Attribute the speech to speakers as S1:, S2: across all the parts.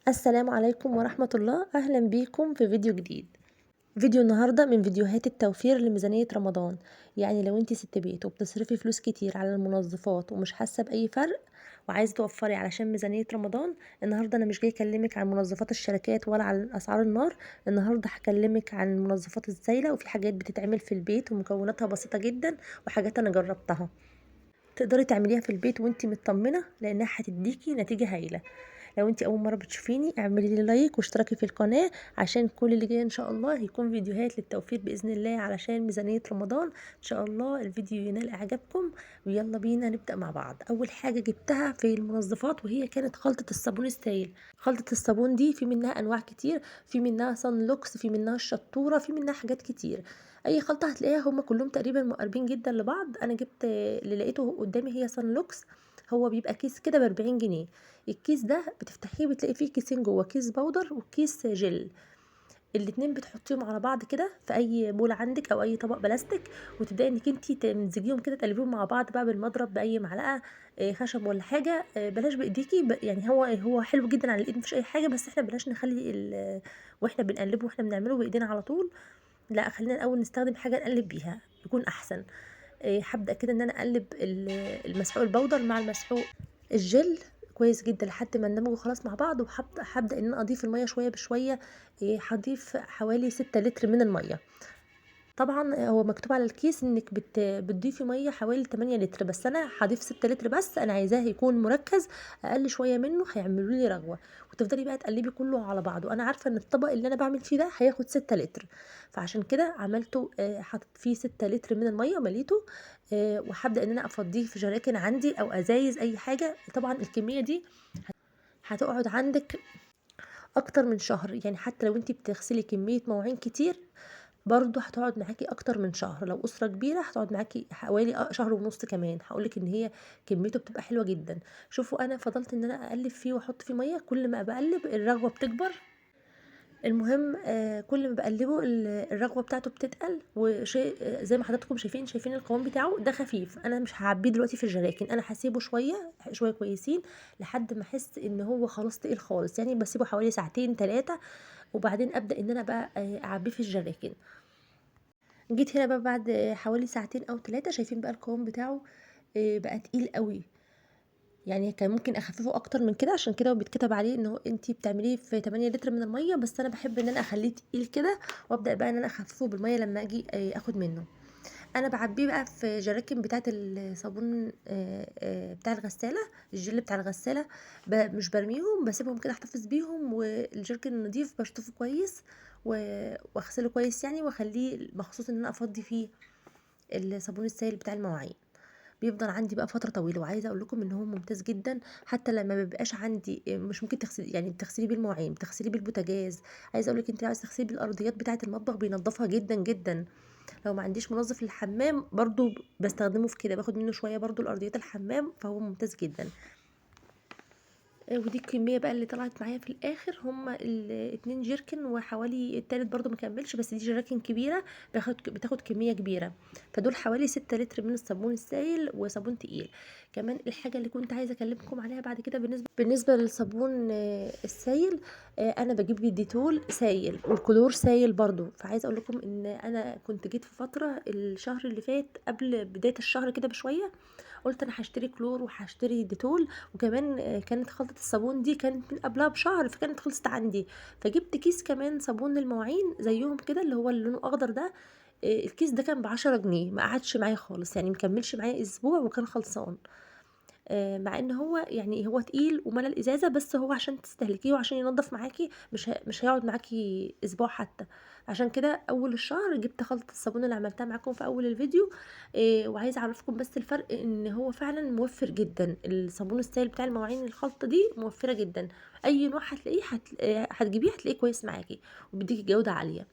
S1: السلام عليكم ورحمة الله. أهلا بيكم في فيديو جديد. فيديو النهاردة من فيديوهات التوفير لميزانية رمضان. يعني لو انتي ست بيت وبتصرفي فلوس كتير على المنظفات ومش حاسة بأي فرق وعايزة توفري علشان ميزانية رمضان، النهاردة أنا مش جاي أكلمك عن منظفات الشركات ولا عن أسعار النار. النهاردة هكلمك عن المنظفات الزايلة، وفي حاجات بتتعمل في البيت ومكوناتها بسيطة جدا، وحاجات أنا جربتها تقدري تعمليها في البيت وانتي مطمنة لأنها هتديكي نتيجة هايلة. لو انتي اول مره بتشوفيني اعملي لي لايك واشتركي في القناه، عشان كل اللي جاي ان شاء الله هيكون فيديوهات للتوفير باذن الله علشان ميزانيه رمضان. ان شاء الله الفيديو ينال اعجابكم، ويلا بينا نبدا مع بعض. اول حاجه جبتها في المنظفات وهي كانت خلطه الصابون السائل. خلطه الصابون دي في منها انواع كتير، في منها صن لوكس، في منها الشطوره، في منها حاجات كتير. اي خلطه هتلاقيها هم كلهم تقريبا مقربين جدا لبعض. انا جبت اللي لقيته قدامي هي صن لوكس. هو بيبقى كيس كده ب40 جنيه. الكيس ده بتفتحيه بتلاقي فيه كيسين جوه، كيس بودر وكيس جل. الاتنين بتحطيهم على بعض كده في اي بول عندك او اي طبق بلاستيك، وتبداي انك انتي تمزجيهم كده، تقلبيهم مع بعض بقى بالمضرب باي معلقه خشب ولا حاجه. بلاش بايديكي، يعني هو حلو جدا على الايد مفيش اي حاجه، بس احنا بلاش نخلي واحنا بنقلبه واحنا بنعمله بايدينا على طول. لا، خلينا الاول نستخدم حاجه نقلب بيها يكون احسن. هبدا كده ان انا اقلب المسحوق البودر مع المسحوق الجل كويس جدا لحد ما اندمجوا خلاص مع بعض. وهبدا ان انا اضيف الميه شويه بشويه. هضيف حوالي 6 لتر من الميه. طبعا هو مكتوب على الكيس انك بتضيفي ميه حوالي 8 لتر، بس انا هضيف 6 لتر بس. انا عايزاه يكون مركز، اقل شويه منه هيعملوا لي رغوه. وتفضلي بقى تقلبي كله على بعضه. انا عارفه ان الطبق اللي انا بعمل فيه ده هياخد 6 لتر، فعشان كده عملته حطيت فيه 6 لتر من الميه مليته. وهبدا ان انا افضيه في جراكن عندي او ازايز اي حاجه. طبعا الكميه دي هتقعد عندك اكتر من شهر، يعني حتى لو انتي بتغسلي كميه مواعين كتير برضو هتقعد معاكي اكتر من شهر. لو اسره كبيره هتقعد معاكي حوالي شهر ونص كمان. هقولك ان هي كميته بتبقى حلوه جدا. شوفوا انا فضلت ان انا اقلب فيه واحط فيه ميه، كل ما بقلب الرغوه بتكبر. المهم كل ما بقلبه الرغوه بتاعته بتتقل، وشيء زي ما حضراتكم شايفين القوام بتاعه ده خفيف. انا مش هعبيه دلوقتي في الجراكن، انا هسيبه شويه شويه كويسين لحد ما احس ان هو خلاص تقيل خالص، يعني بسيبه حوالي ساعتين 3، وبعدين ابدا ان انا بقى اعبيه في الجراكن. جيت هنا بقى بعد حوالي ساعتين او 3، شايفين بقى القوام بتاعه بقى تقيل قوي. يعني كان ممكن اخففه اكتر من كده، عشان كده بيتكتب عليه ان هو انتي بتعمليه في 8 لتر من الميه، بس انا بحب ان انا اخليه تقيل كده، وابدا بقى ان انا اخففه بالميه لما اجي اخد منه. انا بعبيه بقى في جراكن بتاعه الصابون بتاع الغساله، الجل بتاع الغساله. مش برميهم، بسيبهم كده احتفظ بيهم، والجركن النضيف بشطفه كويس واغسله كويس يعني، واخليه مخصوص ان انا افضي فيه الصابون السائل بتاع المواعين. بيفضل عندي بقى فتره طويله، وعايزه اقول لكم ان هو ممتاز جدا. حتى لما بيبقاش عندي مش ممكن تغسلي، يعني بتغسلي بيه المواعين، بتغسلي بيه البوتاجاز. عايزه اقول لك انت عايزه تغسلي بيه الارضيات بتاعه المطبخ بينضفها جدا جدا. لو ما عنديش منظف للحمام برضو بستخدمه في كده، باخد منه شويه برضو الارضيات الحمام، فهو ممتاز جدا. ودي الكميه بقى اللي طلعت معايا في الاخر، هما الاتنين جيركن، وحوالي التالت برضو مكملش، بس دي جيركن كبيره بتاخد كميه كبيره. فدول حوالي 6 لتر من الصابون السائل وصابون تقيل. كمان الحاجه اللي كنت عايزه اكلمكم عليها بعد كده بالنسبه للصابون السائل، انا بجيب بيه ديتول سائل والكلور سائل برضو. فعايزه اقول لكم ان انا كنت جيت في فتره الشهر اللي فات قبل بدايه الشهر كده بشويه، قلت انا هشتري كلور وهشتري ديتول. وكمان كانت خلطة الصابون دي كانت من قبلها بشهر، فكانت خلصت عندي. فجبت كيس كمان صابون للمواعين زيهم كده، اللي هو اللي لونه اخضر ده. الكيس ده كان ب10 جنيه، ما قعدش معايا خالص، يعني مكملش معايا اسبوع وكان خلصان. مع ان هو يعني هو تقيل وملى الازازه، بس هو عشان تستهلكيه وعشان ينضف معاكي مش هيقعد معاكي اسبوع حتى. عشان كده اول الشهر جبت خلطه الصابون اللي عملتها معاكم في اول الفيديو. وعايزه اعرفكم بس الفرق، ان هو فعلا موفر جدا. الصابون السائل بتاع المواعين الخلطه دي موفره جدا. اي نوع هتلاقيه هتجيبيه هتلاقيه كويس معاكي وبيديكي جوده عاليه.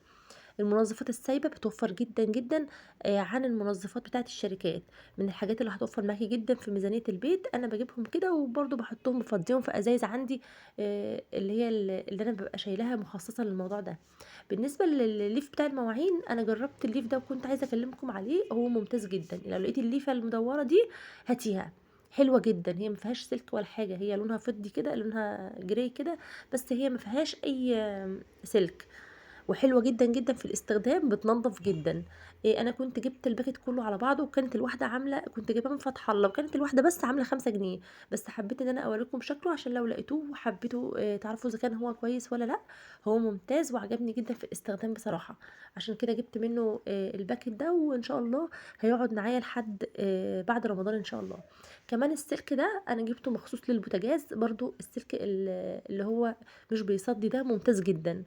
S1: المنظفات السايبة بتوفر جدا جدا عن المنظفات بتاعت الشركات. من الحاجات اللي هتوفر معاكي جدا في ميزانية البيت. انا بجيبهم كده وبرضو بحطهم بفضيهم في ازايز عندي، اللي هي اللي انا ببقى شايلها مخصصة للموضوع ده. بالنسبة للليف بتاع المواعين، انا جربت الليف ده وكنت عايزة اكلمكم عليه، هو ممتاز جدا. لو لقيتي الليفة المدورة دي هاتيها. حلوة جدًا، هي ما فيهاش سلك ولا حاجة، هي لونها فضي كده، لونها جراي كده، بس هي ما فيهاش أي سلك. وحلوة جدًا، جدًا في الاستخدام، بتنضّف جدًا. أنا كنت جِبت الباكيت كلّه على بعضه، وكانت الواحدة عاملة كنت جايباه من فتح الله، وكانت الواحدة بس عاملة 5 جنيه، بس حبيت إن أنا أورّيكم شكله عشان لو لقيتوه وحبيتوا تعرفوا إذا كان هو كويس والّا لأ. هو ممتاز وعجبني جدًا في الاستخدام بصراحة، عشان كده جِبت منه الباكيت ده، وإن شاء الله هيقعد معايا لحد بعد رمضان إن شاء الله. كمان السلك ده أنا جِبته مخصوص للبوتاجاز، برضه السلك اللي هو مش بيصدّي ده ممتاز جدًا.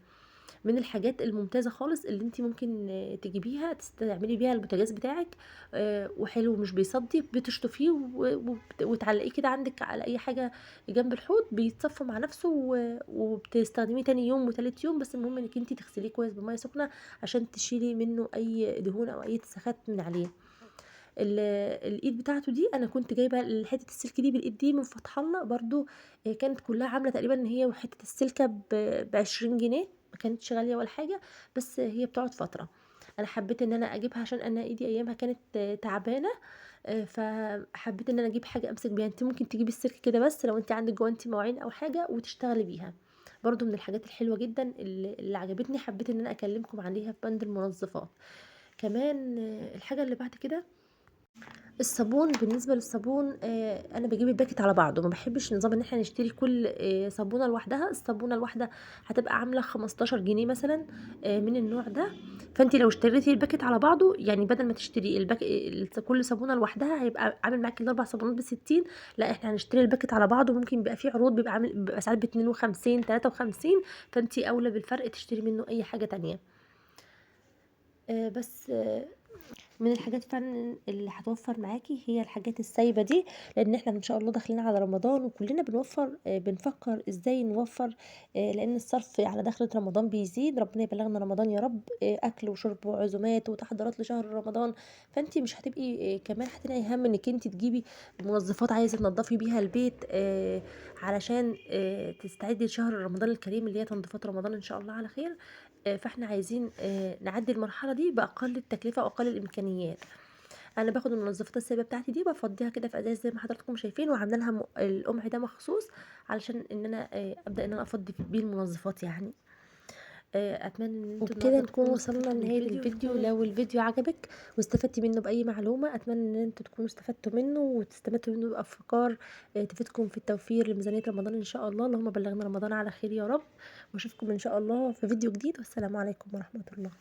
S1: من الحاجات الممتازة خالص اللي أنتِ ممكن تجيبيها تستعملي بيها البوتاجاز بتاعِك، وحلو مش بيصدّي، بتشطفيه وتعلّقيه كده عندِك على أي حاجة جنب الحوض، بيتصفى مع نفسه وبتستخدميه تاني يوم وتالت يوم، بس المهم إنِّك أنتِ تغسليه كويس بمَيّة سخنة عشان تشيلي منه أي دهون أو أي وسخات من عليه. ال الإيد بتاعته دي أنا كنت جايبة حتة السلك دي بالإيد دي من فتح الله برضه. كانت كلّها عاملة تقريبًا إن هي وحتة السلكة ب20 جنيه، ما كانتش غالية ولا حاجة، بس هي بتقعد فترة. أنا حبيت إن أنا أجيبها عشان أنا إيدي أيامها كانت تعبانة، فحبيت إن أنا أجيب حاجة أمسك بيها. أنتِ ممكن تجيبي السلك كده بس لو أنتِ عندِك جوانتي مواعين أو حاجة وتشتغلي بيها. برضه من الحاجات الحلوة جدًا اللي عجبتني، حبيت إن أنا أكلمكم عليها في بند المنظفات. كمان الحاجة اللي بعد كده الصابون. بالنسبة للصابون أنا باجيب الباكيت على بعضه، ما باحبش نظام إن إحنا نشتري كل صابونة لوحدها. الصابونة الواحدة هتبقى عاملة 15 جنيه مثلًا من النوع ده. فأنتِ لو اشتريتِ الباكيت على بعضه، يعني بدل ما تشتري كل صابونة لوحدها هيبقى عامل معاكِ ال4 صابونات ب60. لأ، إحنا هنشتري الباكيت على بعضه، ممكن بيبقى في عروض، بيبقى ساعات ب52، 53، فأنتِ أولى بالفرق تشتري منه أي حاجة تانية. بس من الحاجات فعلًا اللي هتوفّر معاكِ هي الحاجات السايبة دي، لإن إحنا إن شاء الله داخلين على رمضان وكلّنا بنوفّر، بنفكّر إزاي نوفّر، لإن الصرف على دخلة رمضان بيزيد. ربنا يبلّغنا رمضان يا رب، أكل وشرب وعزومات وتحضيرات لشهر رمضان. فأنتِ مش هتبقي كمان هتنعي هَم إنِّك أنتِ تجيبي منظفات عايزة تنضّفي بيها البيت، علشان تستعدي لشهر رمضان الكريم اللي هي تنضيفات رمضان إن شاء الله على خير. فإحنا عايزين نعدّي المرحلة دي بأقل التكلفة وأقل الإمكانيات. أنا باخد المنظفات السايبة بتاعتي دي بافضّيها كده في أزايز زي ما حضراتكم شايفين، وعاملة لها القمع ده مخصوص علشان إن أنا أبدأ إن أنا أفضّي بيه المنظفات يعني. أتمنى إن أنتم
S2: وبكده
S1: النهارده
S2: نكون
S1: تكونوا
S2: وصلنا
S1: استفدتوا من
S2: لنهاية
S1: الفيديو،
S2: الفيديو.
S1: وتكونوا
S2: لو الفيديو عجبك واستفدتي منه بأي معلومة، أتمنى ان انتوا تكونوا استفدتوا منه وتستفدوا منه بأفكار تفيدكم في التوفير لميزانية رمضان إن شاء الله. اللهم بلغنا رمضان على خير يا رب، واشوفكم إن شاء الله في فيديو جديد، والسلام عليكم ورحمة الله.